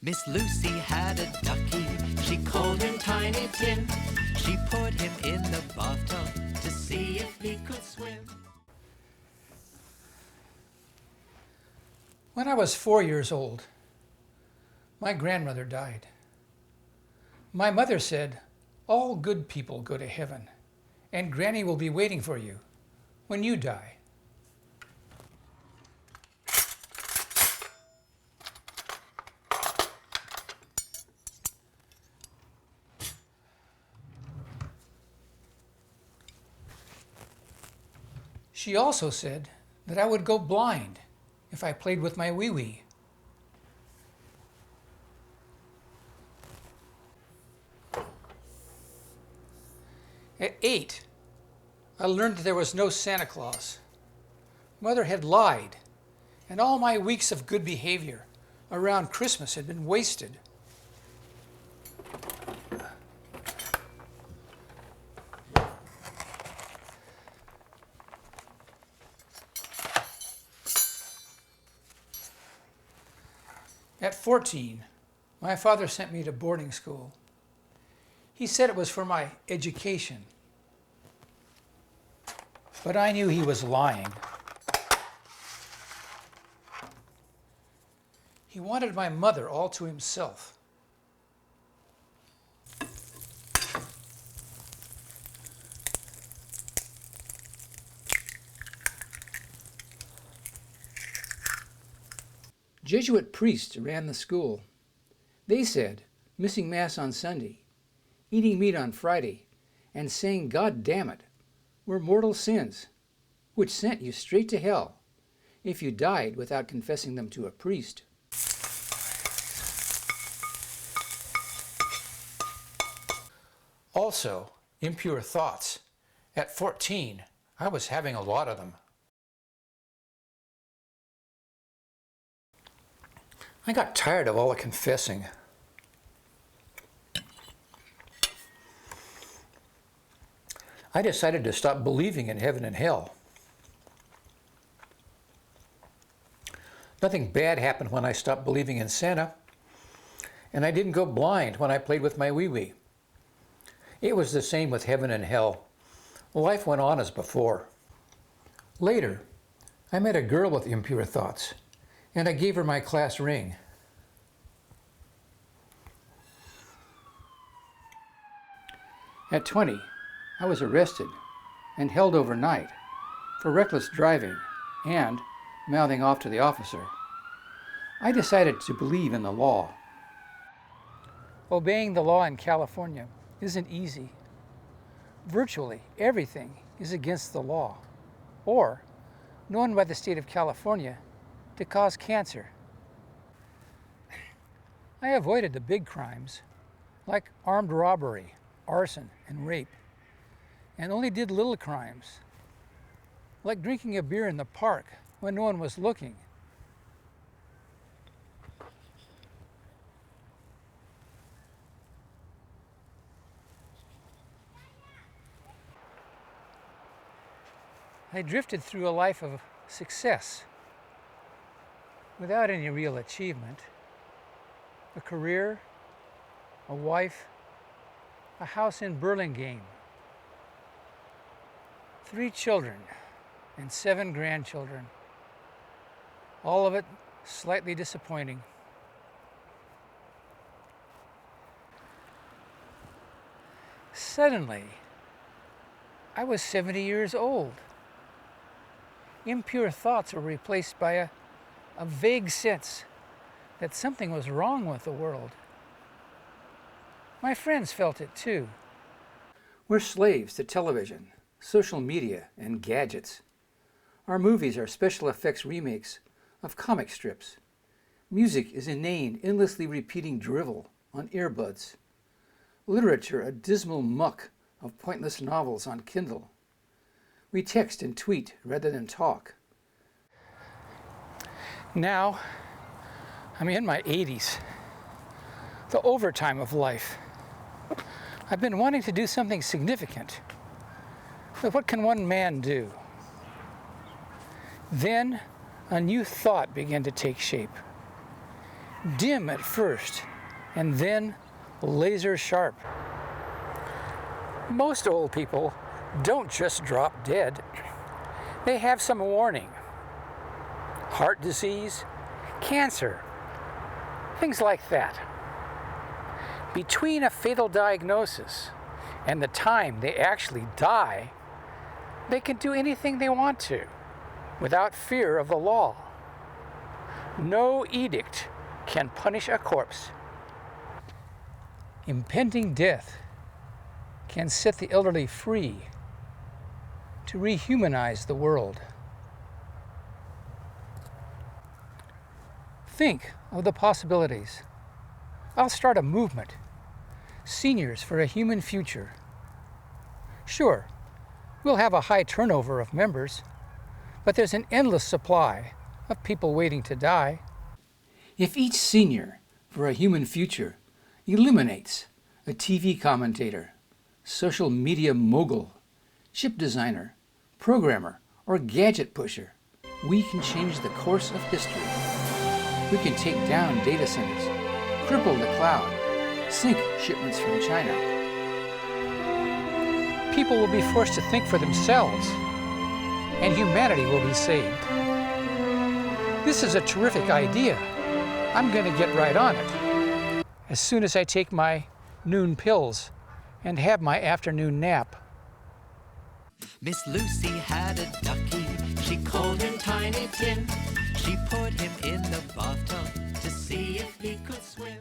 Miss Lucy had a ducky, she called him Tiny Tim. She put him in the bathtub to see if he could swim. When I was 4 years old, my grandmother died. My mother said, "All good people go to heaven, and Granny will be waiting for you when you die." She also said that I would go blind if I played with my wee-wee. At 8, I learned that there was no Santa Claus. Mother had lied, and all my weeks of good behavior around Christmas had been wasted. At 14, my father sent me to boarding school. He said it was for my education, but I knew he was lying. He wanted my mother all to himself. Jesuit priests ran the school. They said missing Mass on Sunday, eating meat on Friday, and saying "God damn it" were mortal sins, which sent you straight to hell if you died without confessing them to a priest. Also, impure thoughts. At 14, I was having a lot of them. I got tired of all the confessing. I decided to stop believing in heaven and hell. Nothing bad happened when I stopped believing in Santa, and I didn't go blind when I played with my wee-wee. It was the same with heaven and hell. Life went on as before. Later, I met a girl with impure thoughts, and I gave her my class ring. At 20, I was arrested and held overnight for reckless driving and mouthing off to the officer. I decided to believe in the law. Obeying the law in California isn't easy. Virtually everything is against the law, or known by the state of California to cause cancer. I avoided the big crimes like armed robbery, arson, and rape, and only did little crimes like drinking a beer in the park when no one was looking. I drifted through a life of success without any real achievement. A career, a wife, a house in Burlingame, 3 children and 7 grandchildren. All of it slightly disappointing. Suddenly, I was 70 years old. Impure thoughts were replaced by a vague sense that something was wrong with the world. My friends felt it too. We're slaves to television, social media, and gadgets. Our movies are special effects remakes of comic strips. Music is inane, endlessly repeating drivel on earbuds. Literature a dismal muck of pointless novels on Kindle. We text and tweet rather than talk. Now, I'm in my 80s, the overtime of life. I've been wanting to do something significant, but what can one man do? Then a new thought began to take shape. dim at first, and then laser sharp. Most old people don't just drop dead. They have some warning. Heart disease, cancer, things like that. Between a fatal diagnosis and the time they actually die, they can do anything they want to without fear of the law. No edict can punish a corpse. Impending death can set the elderly free to rehumanize the world. Think of the possibilities. I'll start a movement. Seniors for a Human Future. Sure, we'll have a high turnover of members, but there's an endless supply of people waiting to die. If each senior for a human future eliminates a TV commentator, social media mogul, chip designer, programmer, or gadget pusher, we can change the course of history. We can take down data centers, cripple the cloud, sink shipments from China. People will be forced to think for themselves, and humanity will be saved. This is a terrific idea. I'm going to get right on it as soon as I take my noon pills and have my afternoon nap. Miss Lucy had a ducky, she called him Tiny Tim. She put him in the bathtub to see if he could swim.